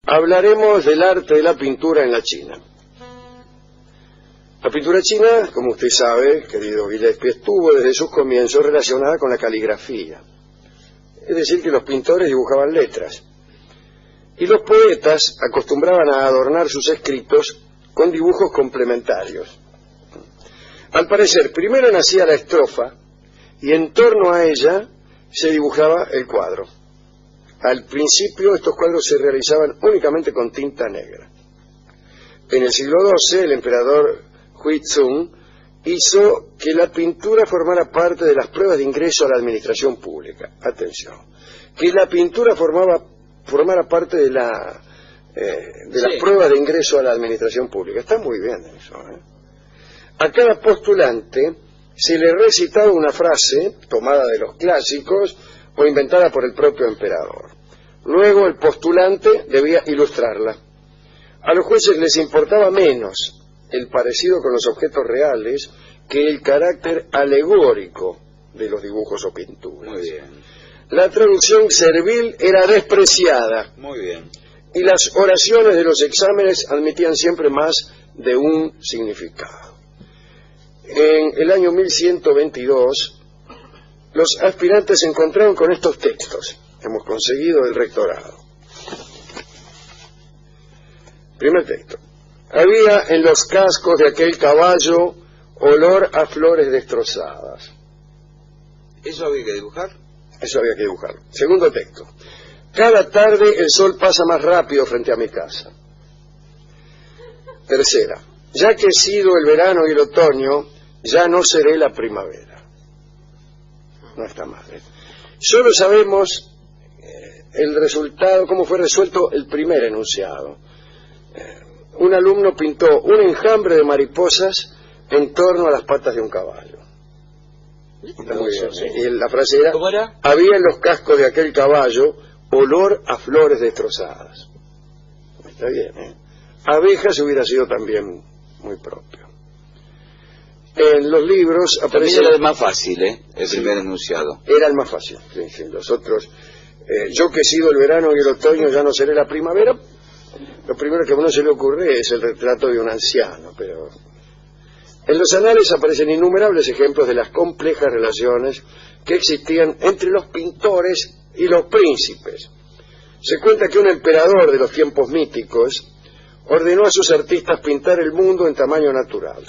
hablaremos del arte de la pintura en la China. La pintura china, como usted sabe, querido Gillespie, estuvo desde sus comienzos relacionada con la caligrafía. Es decir, que los pintores dibujaban letras. Y los poetas acostumbraban a adornar sus escritos con dibujos complementarios. Al parecer, primero nacía la estrofa y en torno a ella se dibujaba el cuadro. Al principio estos cuadros se realizaban únicamente con tinta negra. En el siglo XII el emperador Huizong hizo que la pintura formara parte de las pruebas de ingreso a la administración pública. Atención, que la pintura formara parte de las pruebas de ingreso a la administración pública. Está muy bien eso, ¿eh? A cada postulante se le recitaba una frase tomada de los clásicos o inventada por el propio emperador. Luego el postulante debía ilustrarla. A los jueces les importaba menos el parecido con los objetos reales que el carácter alegórico de los dibujos o pinturas. Muy bien. La traducción servil era despreciada. Muy bien. Y las oraciones de los exámenes admitían siempre más de un significado. En el año 1122, los aspirantes se encontraron con estos textos que hemos conseguido del rectorado. Primer texto. Había en los cascos de aquel caballo olor a flores destrozadas. ¿Eso había que dibujar? Eso había que dibujarlo. Segundo texto. Cada tarde el sol pasa más rápido frente a mi casa. Tercera. Ya que he sido el verano y el otoño, ya no seré la primavera. No está mal, ¿eh? Solo sabemos el resultado, cómo fue resuelto el primer enunciado. Un alumno pintó un enjambre de mariposas en torno a las patas de un caballo. Está muy bien, ¿eh? Y la frase era: ¿cómo era? Había en los cascos de aquel caballo olor a flores destrozadas. Está bien, ¿eh? Abejas hubiera sido también muy propio. En los libros aparece... También era el más fácil, ¿eh? El primer enunciado. Era el más fácil, sí, sí. Los otros, yo que he sido el verano y el otoño, ya no seré la primavera. Lo primero que a uno se le ocurre es el retrato de un anciano, pero... En los anales aparecen innumerables ejemplos de las complejas relaciones que existían entre los pintores y los príncipes. Se cuenta que un emperador de los tiempos míticos ordenó a sus artistas pintar el mundo en tamaño natural.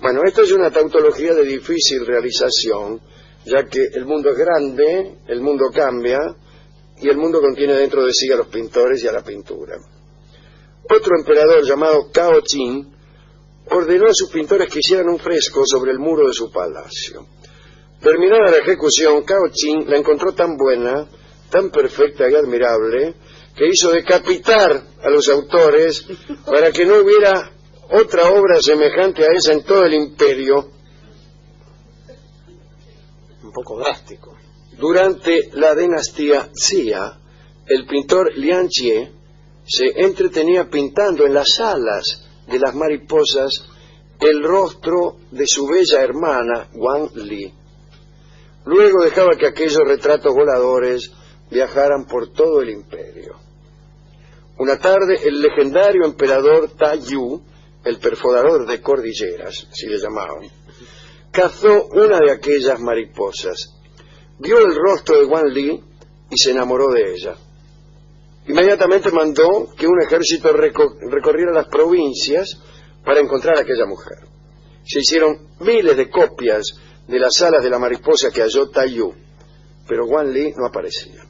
Bueno, esto es una tautología de difícil realización, ya que el mundo es grande, el mundo cambia, y el mundo contiene dentro de sí a los pintores y a la pintura. Otro emperador llamado Cao Qin ordenó a sus pintores que hicieran un fresco sobre el muro de su palacio. Terminada la ejecución, Cao Qin la encontró tan buena, tan perfecta y admirable, que hizo decapitar a los autores para que no hubiera otra obra semejante a esa en todo el imperio. Un poco drástico. Durante la dinastía Xia, el pintor Liang Jie se entretenía pintando en las alas de las mariposas el rostro de su bella hermana Wang Li. Luego dejaba que aquellos retratos voladores viajaran por todo el imperio. Una tarde el legendario emperador Ta Yu, el perforador de cordilleras, así le llamaban, cazó una de aquellas mariposas, vio el rostro de Wang Li y se enamoró de ella. Inmediatamente mandó que un ejército recorriera las provincias para encontrar a aquella mujer. Se hicieron miles de copias de las alas de la mariposa que halló Ta Yu, pero Wang Li no aparecía.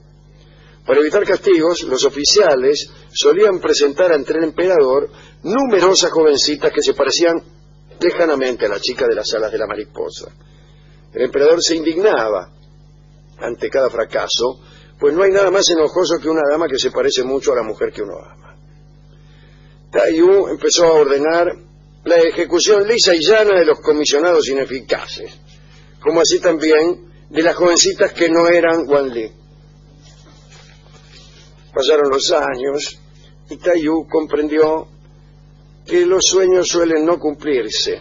Para evitar castigos, los oficiales solían presentar ante el emperador numerosas jovencitas que se parecían lejanamente a la chica de las alas de la mariposa. El emperador se indignaba ante cada fracaso, pues no hay nada más enojoso que una dama que se parece mucho a la mujer que uno ama. Ta Yu empezó a ordenar la ejecución lisa y llana de los comisionados ineficaces, como así también de las jovencitas que no eran Wang Li. Pasaron los años y Ta Yu comprendió que los sueños suelen no cumplirse,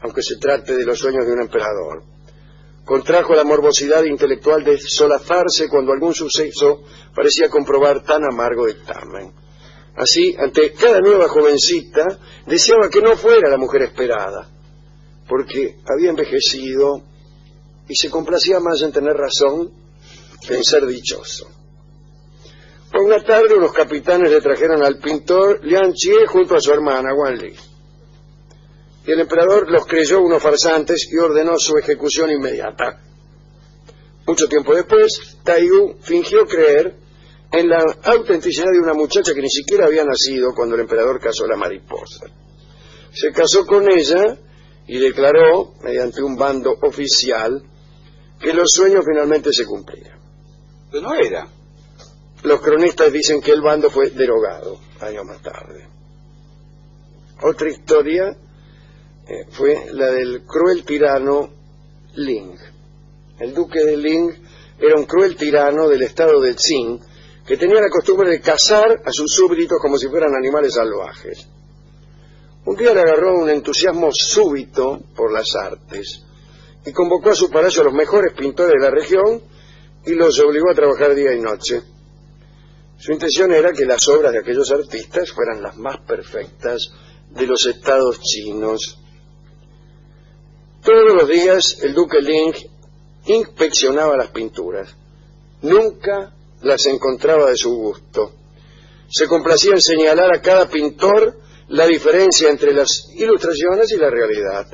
aunque se trate de los sueños de un emperador. contrajo la morbosidad intelectual de solazarse cuando algún suceso parecía comprobar tan amargo dictamen. Así, ante cada nueva jovencita, deseaba que no fuera la mujer esperada, porque había envejecido y se complacía más en tener razón que en ser dichoso. Por una tarde, unos capitanes le trajeron al pintor Liang Jie junto a su hermana, Wang Li. Y el emperador los creyó unos farsantes y ordenó su ejecución inmediata. Mucho tiempo después, Tai Yu fingió creer en la autenticidad de una muchacha que ni siquiera había nacido cuando el emperador casó a la mariposa. Se casó con ella y declaró, mediante un bando oficial, que los sueños finalmente se cumplían. Pero no era. Los cronistas dicen que el bando fue derogado años más tarde. Otra historia fue la del cruel tirano Ling. El duque de Ling era un cruel tirano del estado de Qing que tenía la costumbre de cazar a sus súbditos como si fueran animales salvajes. Un día le agarró un entusiasmo súbito por las artes y convocó a su palacio a los mejores pintores de la región y los obligó a trabajar día y noche. Su intención era que las obras de aquellos artistas fueran las más perfectas de los estados chinos. Todos los días el duque Ling inspeccionaba las pinturas. Nunca las encontraba de su gusto. Se complacía en señalar a cada pintor la diferencia entre las ilustraciones y la realidad.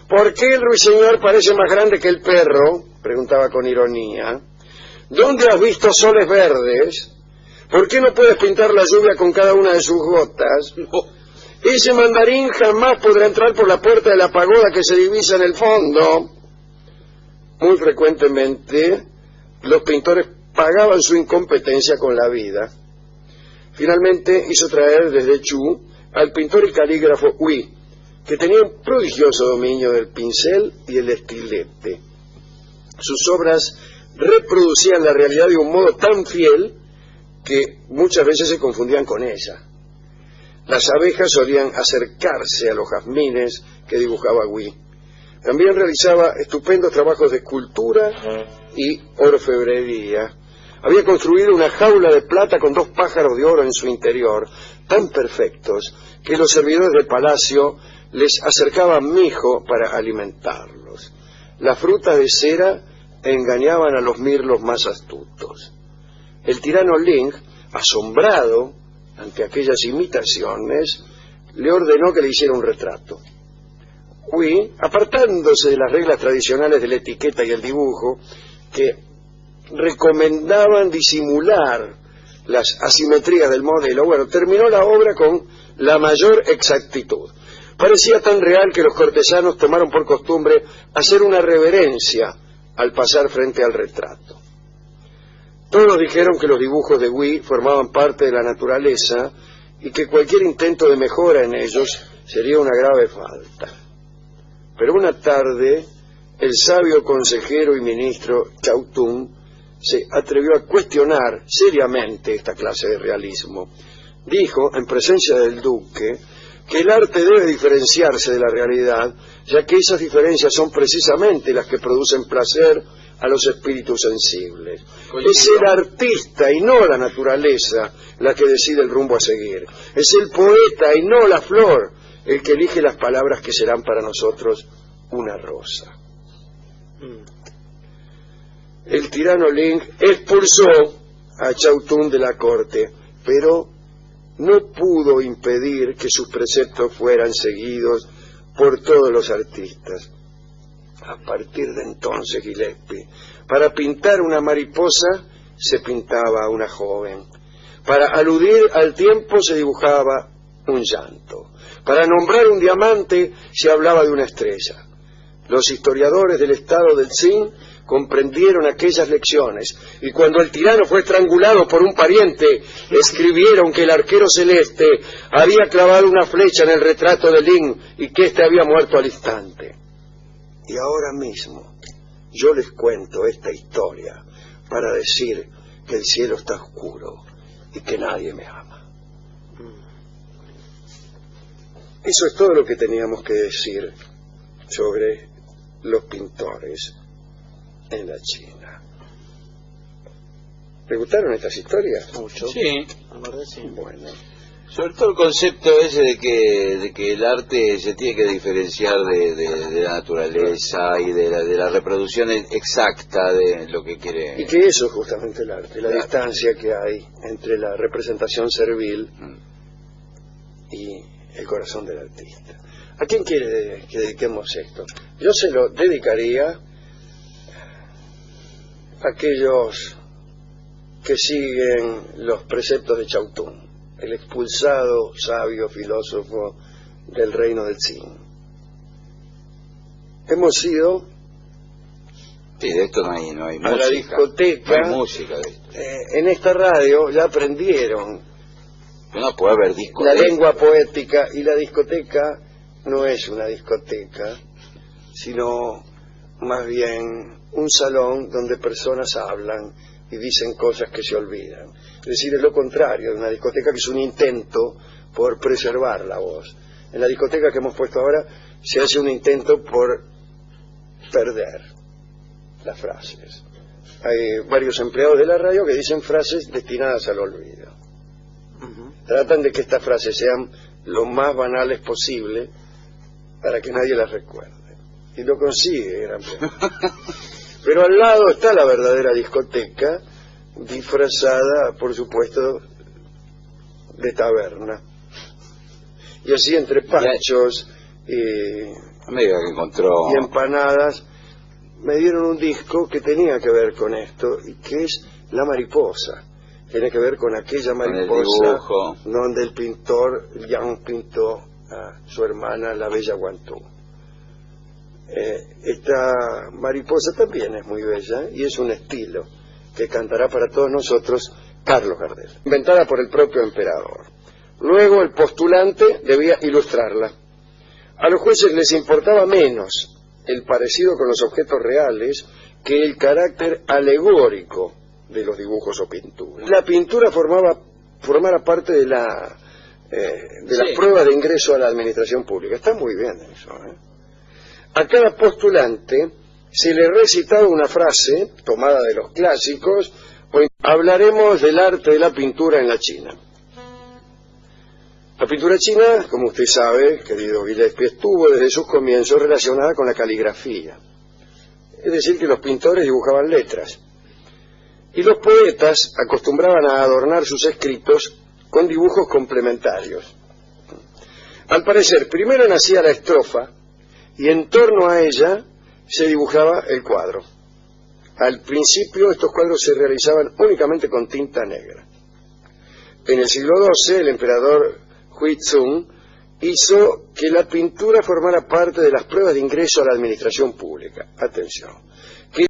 ¿Por qué el ruiseñor parece más grande que el perro?, preguntaba con ironía. ¿Dónde has visto soles verdes? ¿Por qué no puedes pintar la lluvia con cada una de sus gotas? Ese mandarín jamás podrá entrar por la puerta de la pagoda que se divisa en el fondo. Muy frecuentemente los pintores pagaban su incompetencia con la vida. Finalmente hizo traer desde Chu al pintor y calígrafo Hui, que tenía un prodigioso dominio del pincel y el estilete. Sus obras reproducían la realidad de un modo tan fiel que muchas veces se confundían con ella. Las abejas solían acercarse a los jazmines que dibujaba Hui. También realizaba estupendos trabajos de escultura y orfebrería. Había construido una jaula de plata con 2 pájaros de oro en su interior, tan perfectos que los servidores del palacio les acercaban mijo para alimentarlos. Las frutas de cera engañaban a los mirlos más astutos. El tirano Ling, asombrado ante aquellas imitaciones, le ordenó que le hiciera un retrato. Hui, apartándose de las reglas tradicionales de la etiqueta y el dibujo, que recomendaban disimular las asimetrías del modelo, terminó la obra con la mayor exactitud. Parecía tan real que los cortesanos tomaron por costumbre hacer una reverencia al pasar frente al retrato. Todos dijeron que los dibujos de Hui formaban parte de la naturaleza y que cualquier intento de mejora en ellos sería una grave falta. Pero una tarde, el sabio consejero y ministro Chao Tung se atrevió a cuestionar seriamente esta clase de realismo. Dijo, en presencia del duque, que el arte debe diferenciarse de la realidad, ya que esas diferencias son precisamente las que producen placer a los espíritus sensibles. Es el artista y no la naturaleza la que decide el rumbo a seguir. Es el poeta y no la flor el que elige las palabras que serán para nosotros una rosa. El tirano Ling expulsó a Chao Tung de la corte, pero no pudo impedir que sus preceptos fueran seguidos por todos los artistas. A partir de entonces, Gillespie, para pintar una mariposa se pintaba a una joven. Para aludir al tiempo se dibujaba un llanto. Para nombrar un diamante se hablaba de una estrella. Los historiadores del estado del Qing comprendieron aquellas lecciones y cuando el tirano fue estrangulado por un pariente, escribieron que el arquero celeste había clavado una flecha en el retrato de Ling y que éste había muerto al instante. Y ahora mismo yo les cuento esta historia para decir que el cielo está oscuro y que nadie me ama. Eso es todo lo que teníamos que decir sobre los pintores. en la China. ¿Le gustaron estas historias? Mucho. Sí. La verdad, sí. Bueno. Sobre todo el concepto ese de que el arte se tiene que diferenciar de la naturaleza y de la reproducción exacta de lo que quiere. Y que eso es justamente el arte, la distancia que hay entre la representación servil y el corazón del artista. ¿A quién quiere que dediquemos esto? Yo se lo dedicaría a aquellos que siguen los preceptos de Chautun, el expulsado sabio filósofo del reino del Qin. Hemos ido Sí, de esto no hay a música. la discoteca. No hay música de esto. En esta radio ya aprendieron No puede haber disco. la lengua poética, y la discoteca no es una discoteca, sino más bien un salón donde personas hablan y dicen cosas que se olvidan. Es decir, es lo contrario de una discoteca, que es un intento por preservar la voz. En la discoteca que hemos puesto ahora se hace un intento por perder las frases. Hay varios empleados de la radio que dicen frases destinadas al olvido. Tratan de que estas frases sean lo más banales posible para que nadie las recuerde. Y lo consigue, gran premio. Pero al lado está la verdadera discoteca, disfrazada, por supuesto, de taberna. Y así, entre panchos Me diga que encontró. y empanadas, me dieron un disco que tenía que ver con esto, y que es La Mariposa. Tiene que ver con aquella Con el mariposa dibujo. donde el pintor Yang pintó a su hermana, la bella Guantú. Esta mariposa también es muy bella y es un estilo que cantará para todos nosotros Carlos Gardel, inventada por el propio emperador. Luego el postulante debía ilustrarla. A los jueces les importaba menos el parecido con los objetos reales que el carácter alegórico de los dibujos o pinturas. La pintura formara parte de las pruebas de ingreso a la administración pública. Está muy bien eso, ¿eh? A cada postulante se le recitaba una frase tomada de los clásicos. Hoy hablaremos del arte de la pintura en la China. La pintura china, como usted sabe, querido Gillespie, estuvo desde sus comienzos relacionada con la caligrafía. Es decir, que los pintores dibujaban letras. Y los poetas acostumbraban a adornar sus escritos con dibujos complementarios. Al parecer, primero nacía la estrofa y en torno a ella se dibujaba el cuadro. Al principio estos cuadros se realizaban únicamente con tinta negra. En el siglo XII el emperador Huizong hizo que la pintura formara parte de las pruebas de ingreso a la administración pública. Atención.